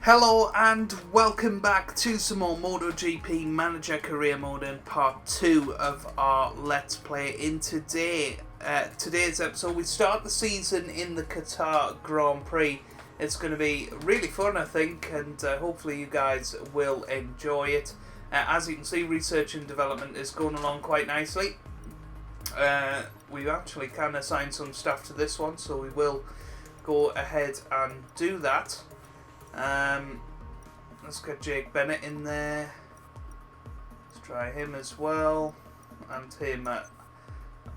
Hello and welcome back to some more MotoGP Manager Career Mode in part 2 of our Let's Play. In today's episode, we start the season in the Qatar Grand Prix. It's going to be really fun, I think, and hopefully you guys will enjoy it. As you can see, research and development is going along quite nicely. We've actually kind of assigned some stuff to this one, so we will go ahead and do that. Let's get Jake Bennett in there. Let's try him as well. And him. I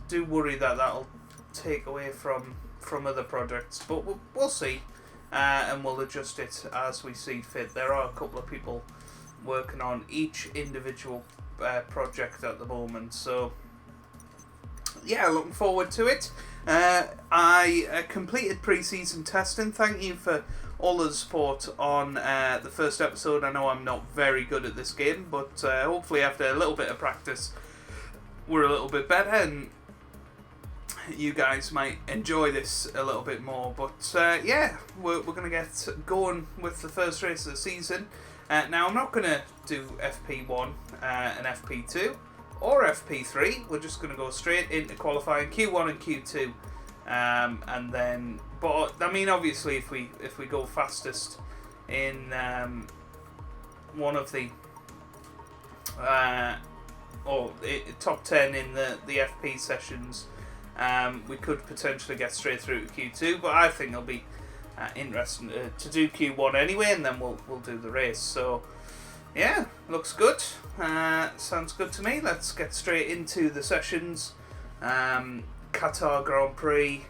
do worry that that'll take away from other projects, but we'll see. And we'll adjust it as we see fit. There are a couple of people working on each individual project at the moment, so yeah, looking forward to it. I completed pre-season testing. Thank you for all the support on the first episode. I know I'm not very good at this game, but hopefully after a little bit of practice we're a little bit better and you guys might enjoy this a little bit more. But yeah, we're going to get going with the first race of the season. Now I'm not going to do FP1 and FP2 or FP3. We're just going to go straight into qualifying Q1 and Q2. And then, but I mean, obviously, if we go fastest in one of the top 10 in the FP sessions, we could potentially get straight through to Q2. But I think it'll be interesting to do Q1 anyway, and then we'll do the race. So yeah, looks good. Sounds good to me. Let's get straight into the sessions. Qatar Grand Prix.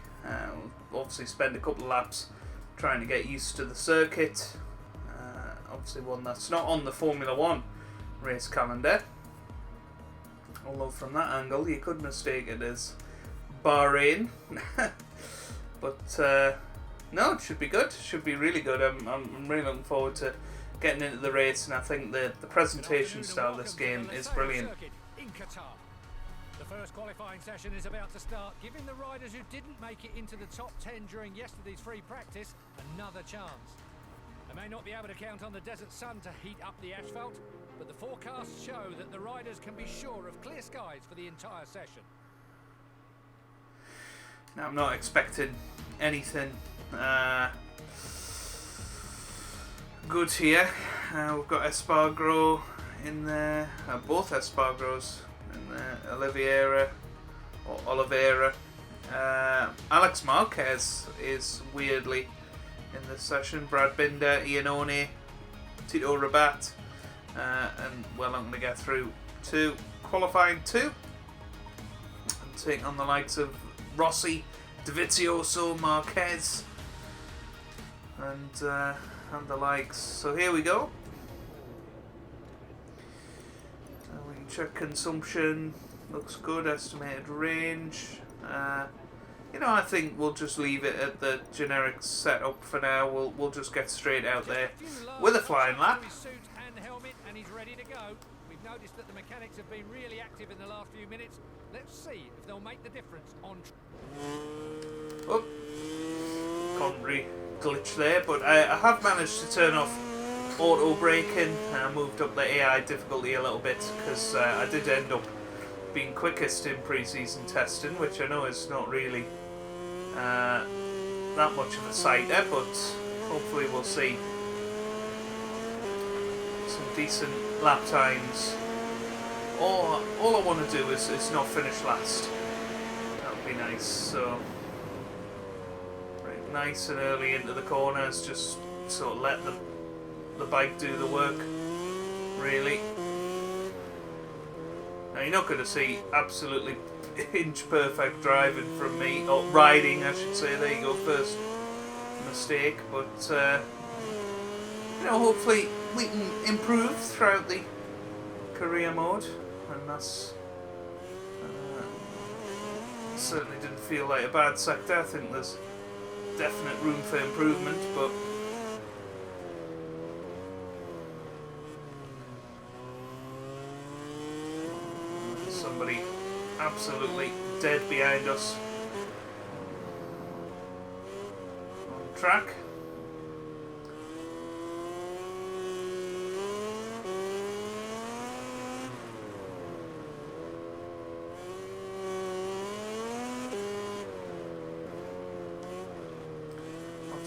Obviously spend a couple of laps trying to get used to the circuit. Obviously one that's not on the Formula 1 race calendar. Although from that angle you could mistake it as Bahrain. But no, it should be good. It should be really good. I'm really looking forward to getting into the race, and I think the presentation style of this game is brilliant. The first qualifying session is about to start, giving the riders who didn't make it into the top 10 during yesterday's free practice another chance. They may not be able to count on the desert sun to heat up the asphalt, but the forecasts show that the riders can be sure of clear skies for the entire session. Now I'm not expecting anything good here. We've got Espargaro in there, both Espargaros in there, Oliveira. Alex Marquez is weirdly in this session. Brad Binder, Iannone, Tito Rabat, and well, I'm going to get through to qualifying 2 and take on the likes of Rossi, Dovizioso, Marquez, and the likes. So here we go. We can check consumption. Looks good. Estimated range. I think we'll just leave it at the generic setup for now. We'll just get straight out there with a flying lap. And he's ready to go. We've noticed that the mechanics have been really active in the last few minutes. Let's see if they'll make the difference on. Oh, Conry glitch there, but I have managed to turn off auto braking. I moved up the AI difficulty a little bit because I did end up being quickest in pre-season testing, which I know is not really that much of a sighter, but hopefully we'll see some decent lap times. All I want to do is not finish last. That would be nice. So right, nice and early into the corners, just sort of let the bike do the work, really. Now you're not going to see absolutely inch perfect driving from me, or riding I should say. There you go, first mistake, but hopefully we can improve throughout the career mode, and that's certainly didn't feel like a bad sector. I think there's definite room for improvement, but somebody absolutely dead behind us on track.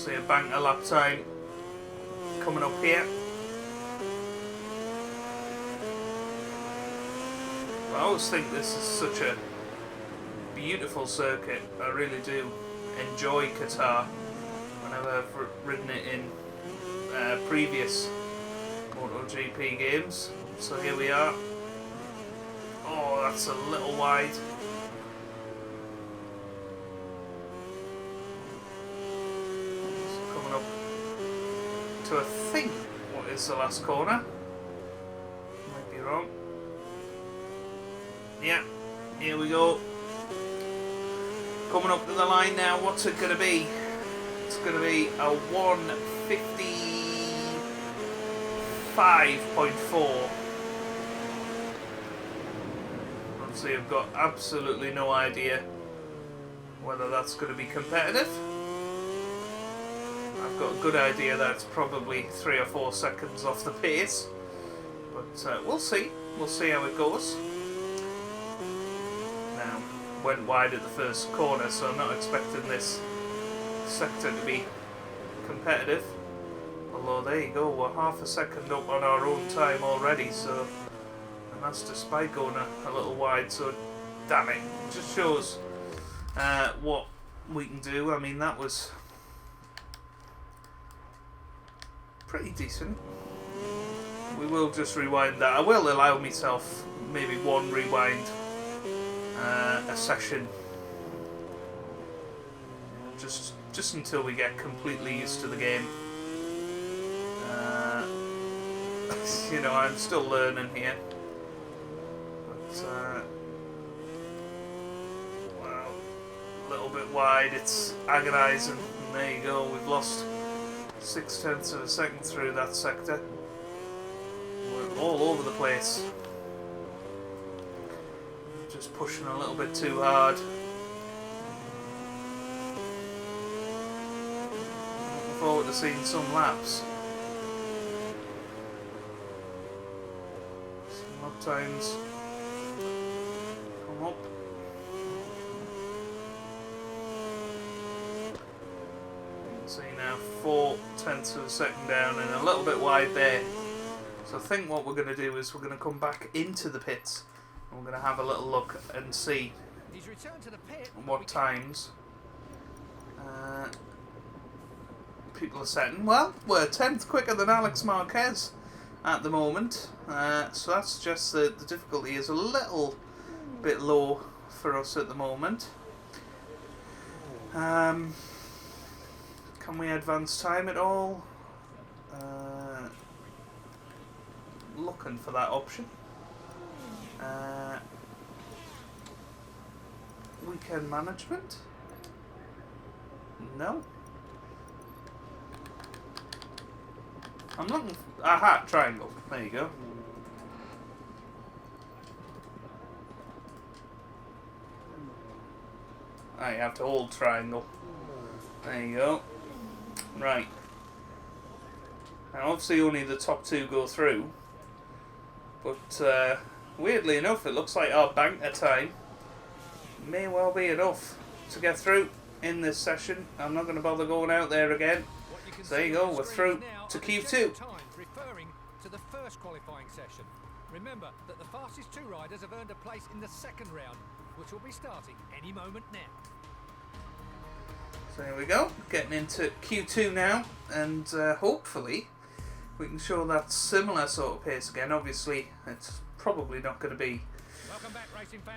See a banker lap time coming up here. I always think this is such a beautiful circuit. I really do enjoy Qatar whenever I've ridden it in previous MotoGP games. So here we are. Oh, that's a little wide. So coming up to, I think, what is the last corner? Might be wrong. Yeah, here we go. Coming up to the line now, what's it going to be? It's going to be a 1:55.4. Obviously, I've got absolutely no idea whether that's going to be competitive. I've got a good idea that it's probably 3 or 4 seconds off the pace. But we'll see. We'll see how it goes. Now, went wide at the first corner, so I'm not expecting this sector to be competitive. Although, there you go, we're half a second up on our own time already, so... And that's despite going a little wide, so... Damn it. It just shows what we can do. I mean, that was... pretty decent. We will just rewind that. I will allow myself maybe one rewind a session, just until we get completely used to the game. You know, I'm still learning here, but well, a little bit wide. It's agonising, and there you go. We've lost 0.6 of a second through that sector. We're all over the place. Just pushing a little bit too hard. Looking forward to seeing some laps. Some lap times come up. You can see now 0.4 of a second down and a little bit wide there. So I think what we're going to do is we're going to come back into the pits. We're going to have a little look and see what times people are setting. Well, we're 10th quicker than Alex Marquez at the moment, so that suggests that the difficulty is a little bit low for us at the moment. Can we advance time at all? Looking for that option. Weekend management? No. I'm looking. Aha, triangle. There you go. I have to hold triangle. There you go. Right. Now, obviously, only the top 2 go through. But weirdly enough, it looks like our banker time may well be enough to get through in this session. I'm not going to bother going out there again. So there you go, we're through to Q2. Referring to the first qualifying session. Remember that the fastest 2 riders have earned a place in the second round, which will be starting any moment now. So here we go, getting into Q2 now, and hopefully we can show that similar sort of pace again. Obviously, it's probably not going to be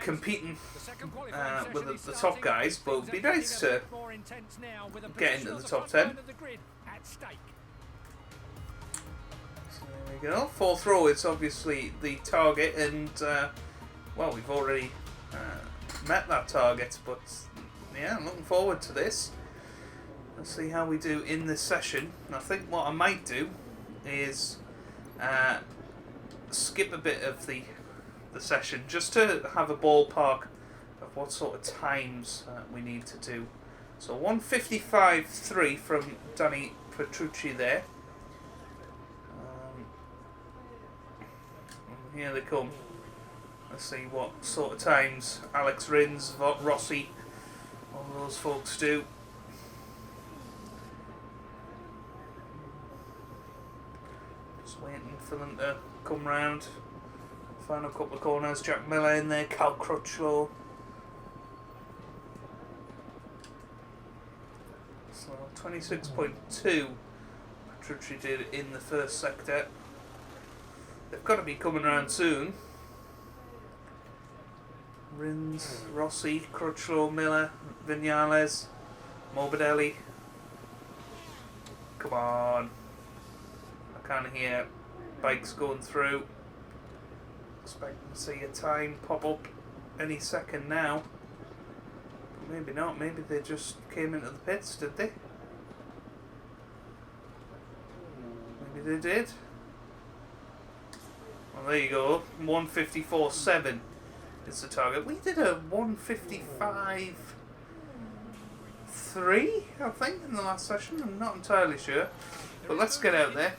competing with the top guys, but it would be nice to get into the top 10. So there we go. 4th row is obviously the target, and well, we've already met that target, but yeah, I'm looking forward to this. Let's see how we do in this session. And I think what I might do is skip a bit of the session just to have a ballpark of what sort of times we need to do. So 1:55.3 from Danny Petrucci there. Here they come. Let's see what sort of times Alex Rins, Rossi, all those folks do. Just waiting for them to come round. Final couple of corners. Jack Miller in there. Cal Crutchlow. So 26.2 Petrucci did in the first sector. They've got to be coming around soon. Rins, Rossi, Crutchlow, Miller, Vinales, Morbidelli. Come on. I can't hear bikes going through. Expecting to see a time pop up any second now. But maybe not. Maybe they just came into the pits, did they? Maybe they did. Well, there you go. 1:54.7 is the target. We did a 1:55.3, I think, in the last session. I'm not entirely sure. But let's get out there.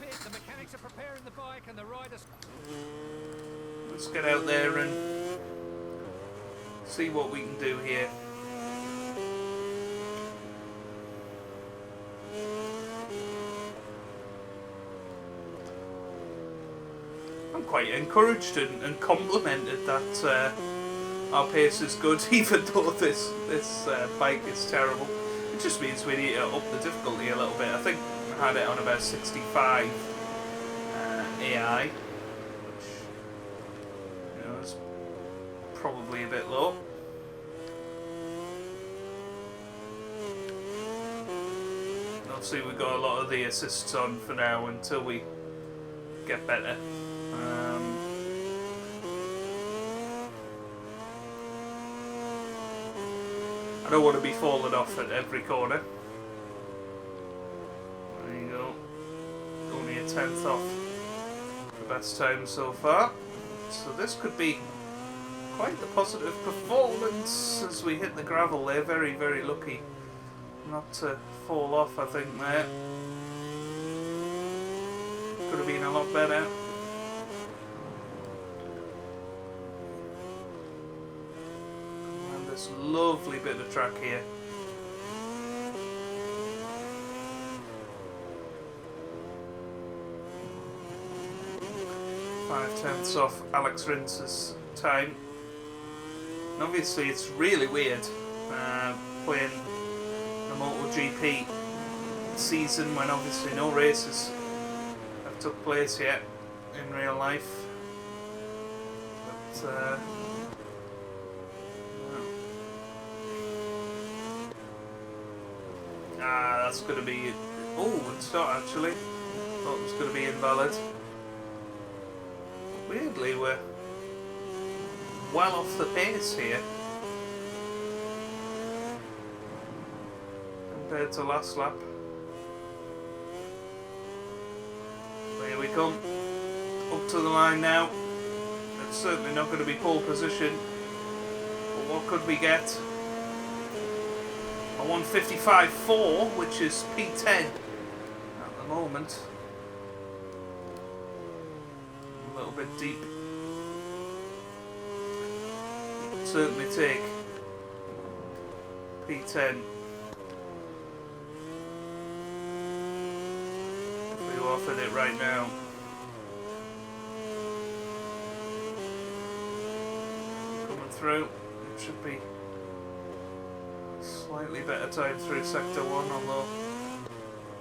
Let's get out there and see what we can do here. I'm quite encouraged and complimented that our pace is good, even though this bike is terrible. It just means we need to up the difficulty a little bit. I think I had it on about 65 AI, which, you know, is probably a bit low. Obviously we've got a lot of the assists on for now until we get better. I don't want to be falling off at every corner. There you go. Only a 10th off the best time so far. So this could be quite the positive performance as we hit the gravel there. Very, very lucky not to fall off, I think, there. Could have been a lot better. This lovely bit of track here. 5/10 off Alex Rins's time. And obviously it's really weird playing the MotoGP season when obviously no races have took place yet in real life. But that's going to be... Oh, it's not actually. Thought it was going to be invalid. Weirdly, we're well off the pace here compared to last lap. Here we come. Up to the line now. It's certainly not going to be pole position. But what could we get? A 1:55.4, which is P10 at the moment. A little bit deep. Certainly take P10 if we offered it right now. Coming through, it should be slightly better time through sector 1, although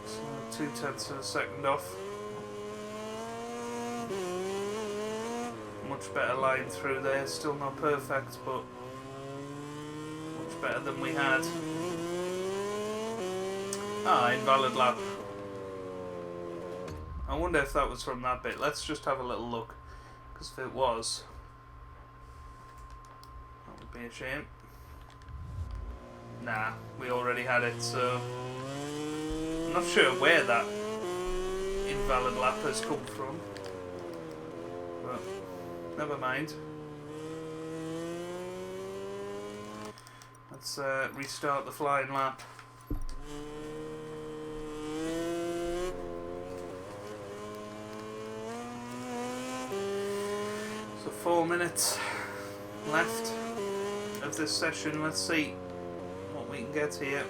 it's 2/10 of a second off. Much better line through there, still not perfect, but much better than we had. Invalid lap. I wonder if that was from that bit. Let's just have a little look, because if it was, that would be a shame. Nah, we already had it, so I'm not sure where that invalid lap has come from, but never mind. Let's restart the flying lap. So 4 minutes left of this session. Let's see what we can get here.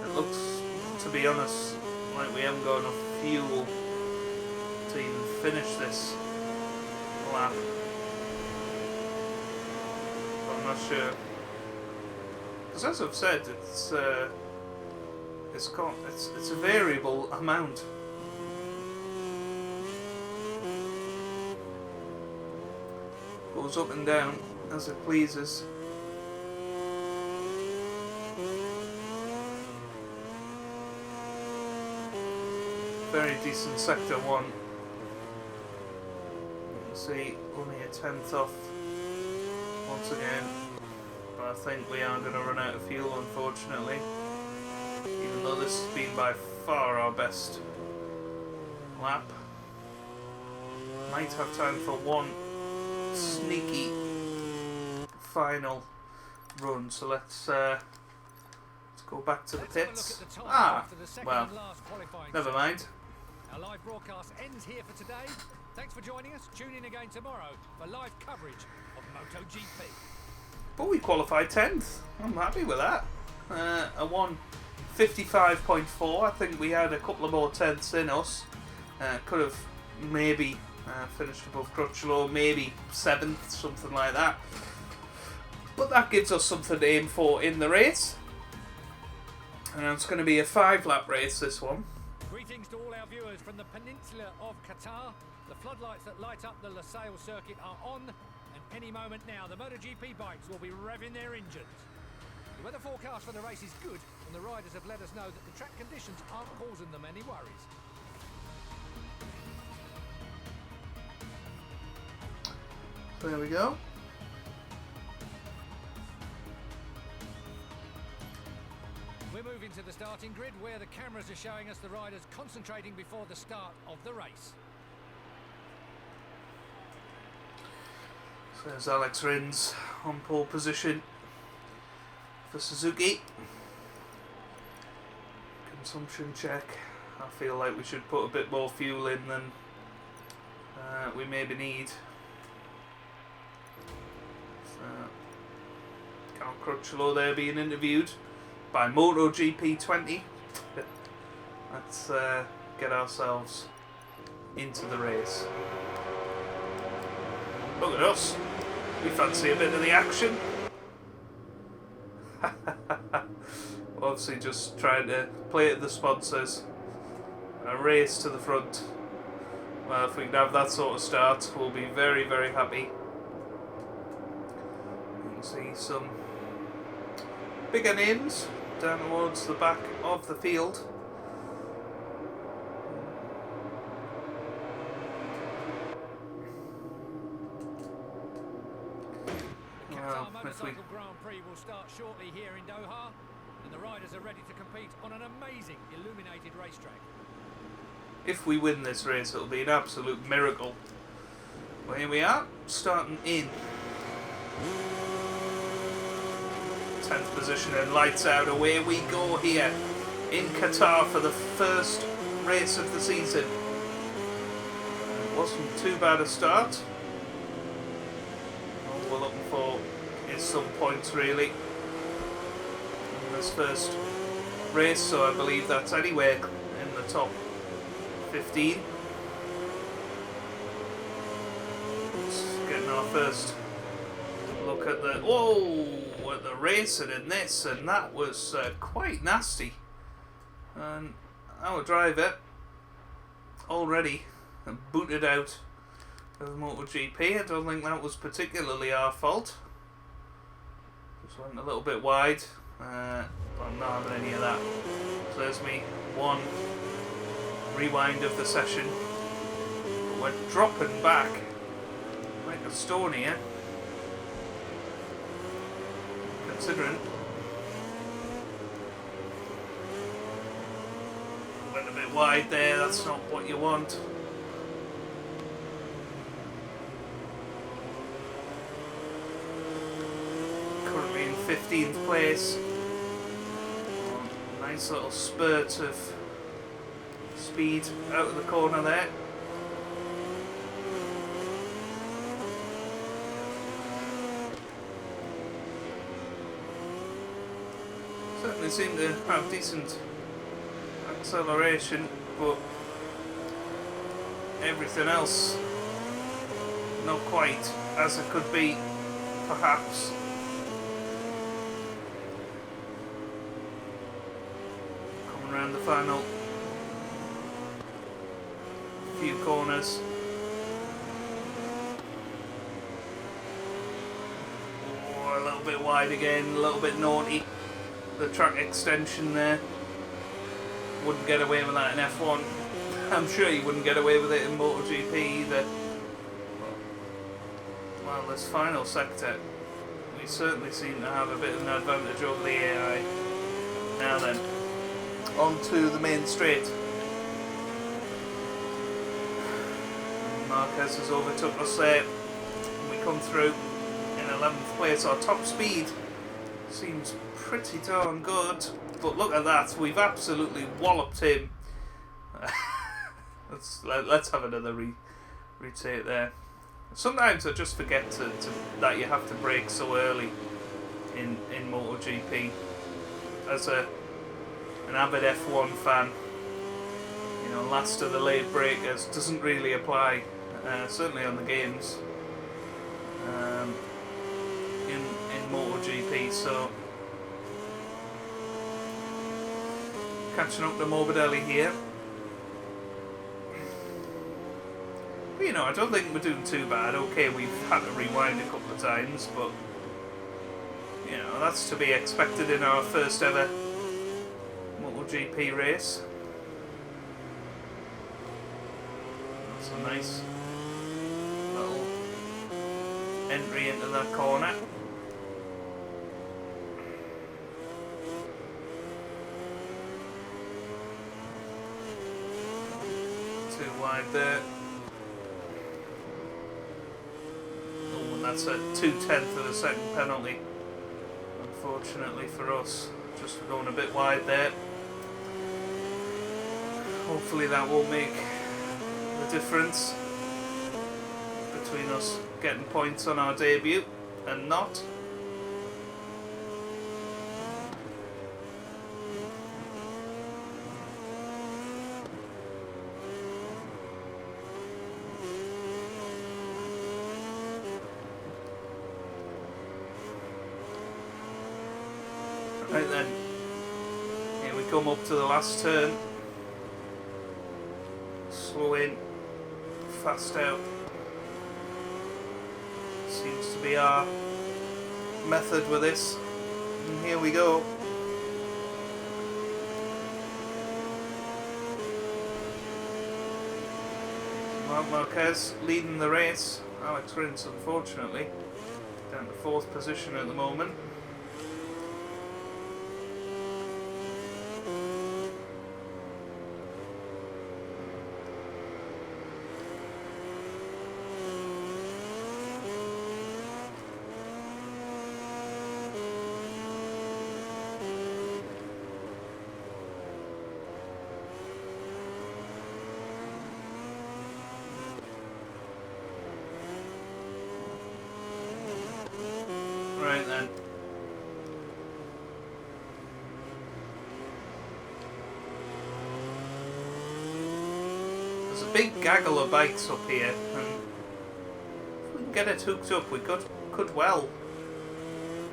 It looks, to be honest, like we haven't got enough fuel to even finish this lap. But I'm not sure. Because as I've said, it's a variable amount. Goes up and down as it pleases. Very decent sector 1. You can see only a 10th off once again. But I think we are going to run out of fuel, unfortunately. Even though this has been by far our best lap. Might have time for one sneaky final run. So let's go back to the pits. Well, never mind. Our live broadcast ends here for today. Thanks for joining us. Tune in again tomorrow for live coverage of MotoGP. But we qualified 10th. I'm happy with that. A 1:55.4. I think we had a couple of more 10ths in us. Could have maybe finished above Crutchlow, maybe 7th, something like that. But that gives us something to aim for in the race. And it's going to be a 5-lap race, this one. Greetings to all our viewers from the peninsula of Qatar. The floodlights that light up the Losail circuit are on, and any moment now the MotoGP bikes will be revving their engines. The weather forecast for the race is good, and the riders have let us know that the track conditions aren't causing them any worries. So there we go. We're moving to the starting grid where the cameras are showing us the riders concentrating before the start of the race. So there's Alex Rins on pole position for Suzuki. Consumption check. I feel like we should put a bit more fuel in than we maybe need. So, Cal Crutchlow there being interviewed by MotoGP 20. Let's get ourselves into the race. Look at us. We fancy a bit of the action. Obviously just trying to play at the sponsors. A race to the front. Well, if we can have that sort of start, we'll be very, very happy. You can see some bigger names down towards the back of the field. The Qatar Motorcycle Grand Prix will start shortly here in Doha, and the riders are ready to compete on an amazing illuminated racetrack. If we win this race, it'll be an absolute miracle. Well, here we are, starting in 10th position, and lights out. Away we go here in Qatar for the first race of the season. It wasn't too bad a start. All we're looking for is some points, really, in this first race, so I believe that's anywhere in the top 15. Just getting our first look at the at the racing in this, and that was quite nasty. And our driver already booted out of MotoGP. I don't think that was particularly our fault. Just went a little bit wide. I'm not having any of that. So there's me one rewind of the session. But we're dropping back like a stone here, considering. Went a bit wide there, that's not what you want. Currently in 15th place. Nice little spurt of speed out of the corner there. Certainly seem to have decent acceleration, but everything else not quite as it could be, perhaps. Coming around the final few corners. Oh, a little bit wide again, a little bit naughty. The track extension there. Wouldn't get away with that in F1. I'm sure you wouldn't get away with it in MotoGP either. Well, this final sector, we certainly seem to have a bit of an advantage over the AI. Now then, on to the main straight. Marquez has overtook us there. We come through in 11th place. Our top speed seems pretty darn good, but look at that, we've absolutely walloped him. Let's have another retake there. Sometimes I just forget that you have to brake so early in MotoGP. As an avid F1 fan, you know, last of the late breakers doesn't really apply, certainly on the games in MotoGP. So catching up to Morbidelli here. But, you know, I don't think we're doing too bad. Okay, we've had to rewind a couple of times, but you know, that's to be expected in our first ever MotoGP race. That's a nice little entry into that corner. Too wide there. Oh, and that's a 2/10 of a second penalty, unfortunately for us, just for going a bit wide there. Hopefully that won't make the difference between us getting points on our debut and not. Right then, here we come up to the last turn. Slow in, fast out. Seems to be our method with this. And here we go. Marquez leading the race. Alex Rins, unfortunately, down to 4th position at the moment. Right then. There's a big gaggle of bikes up here, and if we can get it hooked up, we could well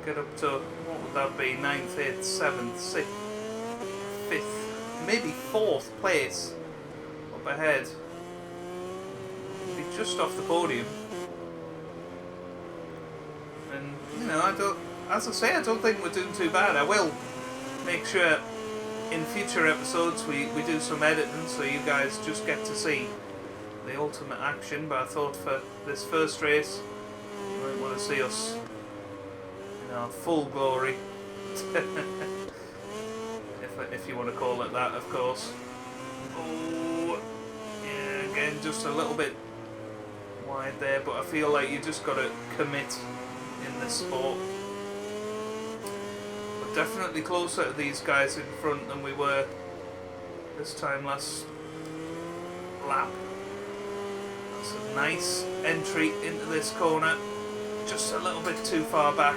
get up to, what would that be, 9th, 8th, 7th, 6th, 5th, maybe 4th place up ahead. Be just off the podium. And, you know, as I say, I don't think we're doing too bad. I will make sure in future episodes we do some editing so you guys just get to see the ultimate action. But I thought for this first race, you might want to see us in our full glory. if you want to call it that, of course. Oh, yeah, again, just a little bit wide there, but I feel like you just got to commit in this sport. We're definitely closer to these guys in front than we were this time last lap. That's a nice entry into this corner, just a little bit too far back.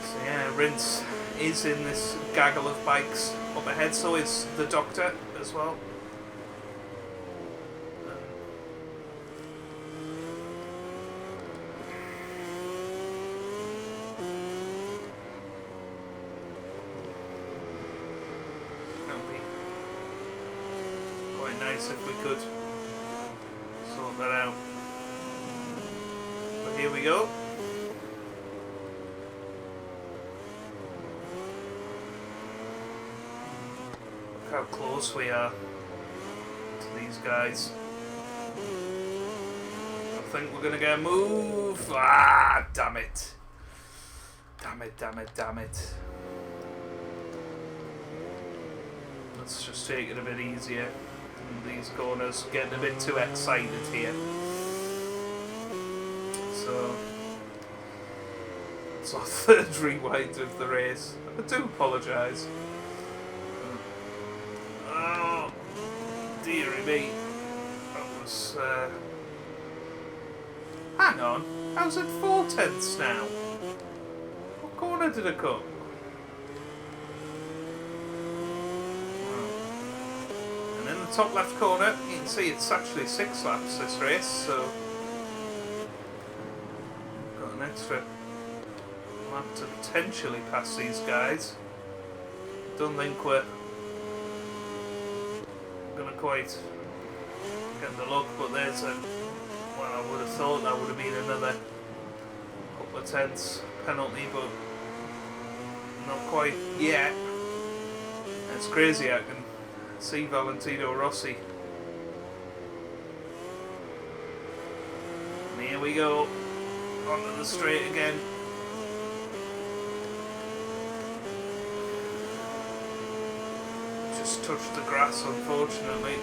So yeah, Rins is in this gaggle of bikes Up ahead, so is the Doctor as well. That would be quite nice if we could sort that out. But here we go. How close we are to these guys. I think we're gonna get a move. Ah, damn it. Damn it, damn it, damn it. Let's just take it a bit easier. These corners getting a bit too excited here. So it's our third rewind of the race. I do apologise. Oh, dearie me. That was... hang on. How's it 4/10 now? What corner did I cut? And in the top left corner, you can see it's actually 6 laps this race, so... got an extra lap to potentially pass these guys. Don't think we're gonna quite get the luck, but there's a... well, I would have thought that would have been another couple of tenths penalty, but not quite yet. It's crazy, I can see Valentino Rossi. And here we go, onto the straight again. Just touched the grass, unfortunately.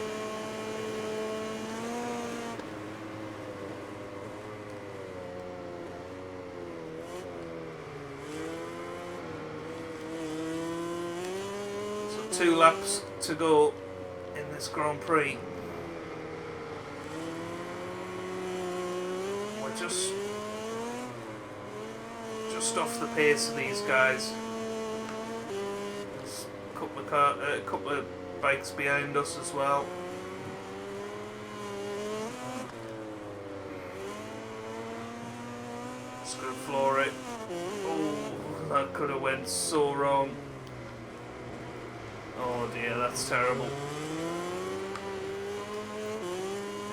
So 2 laps to go in this Grand Prix. We're just off the pace of these guys. There's a couple of bikes behind us as well. Just gonna floor it. Oh, that could have went so wrong. Oh dear, that's terrible.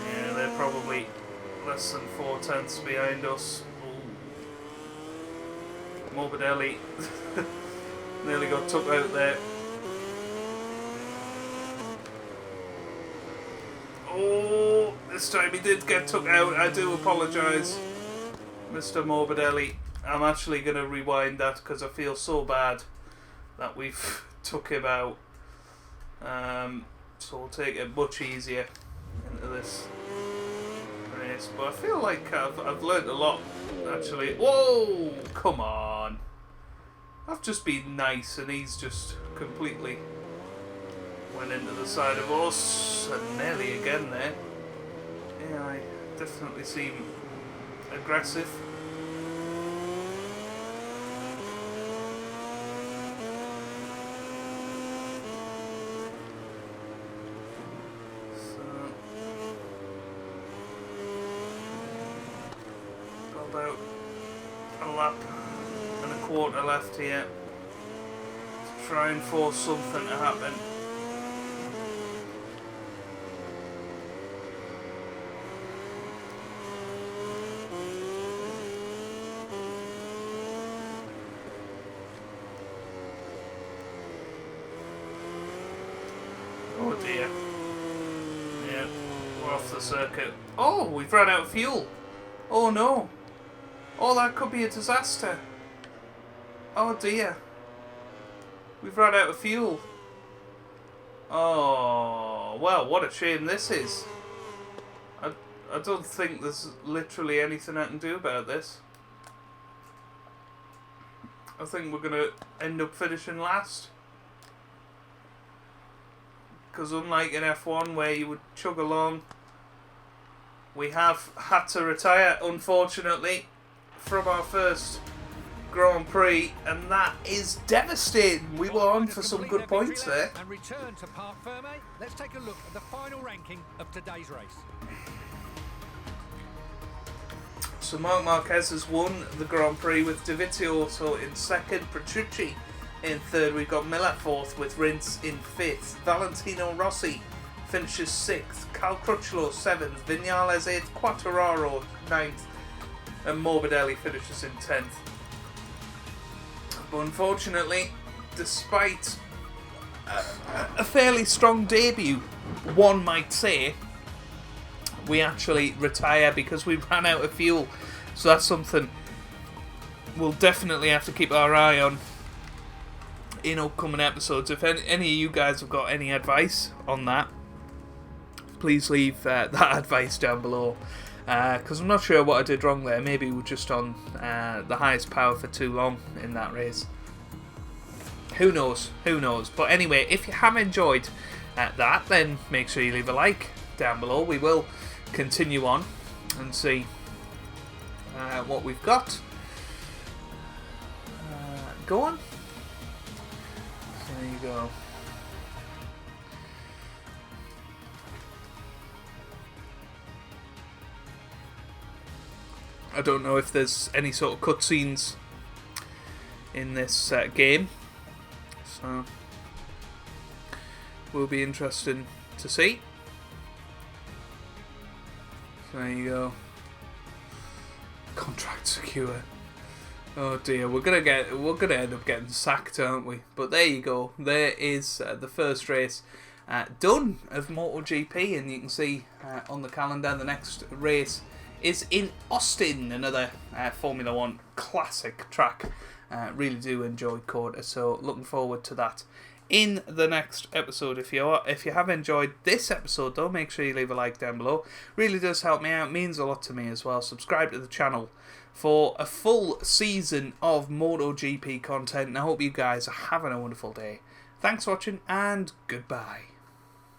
Yeah, they're probably less than 4/10 behind us. Morbidelli nearly got took out there. Oh, this time he did get took out. I do apologise, Mr. Morbidelli. I'm actually going to rewind that because I feel so bad that we've took him out. So we'll take it much easier into this race. But I feel like I've learnt a lot, actually. Whoa! Come on. I've just been nice and he's just completely went into the side of us. And nearly again there. Yeah, I definitely seem aggressive. About a lap and a quarter left here to try and force something to happen. Oh dear. Yeah, we're off the circuit. Oh, we've run out of fuel. Oh no. Oh, that could be a disaster. Oh dear. We've run out of fuel. Oh, well, what a shame this is. I don't think there's literally anything I can do about this. I think we're going to end up finishing last. Because unlike in F1 where you would chug along, we have had to retire, unfortunately, from our first Grand Prix, and that is devastating. We were on for some good points there. And return to Parc Ferme. Let's take a look at the final ranking of today's race. So Marc Marquez has won the Grand Prix with Dovizioso in second, Petrucci in third. We've got Miller fourth with Rins in fifth. Valentino Rossi finishes sixth. Cal Crutchlow seventh. Viñales eighth. Quartararo ninth. And Morbidelli finishes in 10th. But unfortunately, despite a fairly strong debut, one might say, we actually retire because we ran out of fuel. So that's something we'll definitely have to keep our eye on in upcoming episodes. If any of you guys have got any advice on that, please leave that advice down below. Because I'm not sure what I did wrong there. Maybe we were just on the highest power for too long in that race. Who knows? Who knows? But anyway, if you have enjoyed that, then make sure you leave a like down below. We will continue on and see what we've got. Go on. So there you go. I don't know if there's any sort of cutscenes in this game, so will be interesting to see. So there you go. Contract secure. Oh dear, we're gonna end up getting sacked, aren't we? But there you go. There is the first race done of MotoGP, and you can see on the calendar the next race is in Austin, another Formula 1 classic track. Really do enjoy Qatar, so looking forward to that in the next episode. If you have enjoyed this episode though, make sure you leave a like down below. Really does help me out, means a lot to me as well. Subscribe to the channel for a full season of MotoGP content, and I hope you guys are having a wonderful day. Thanks for watching, and goodbye.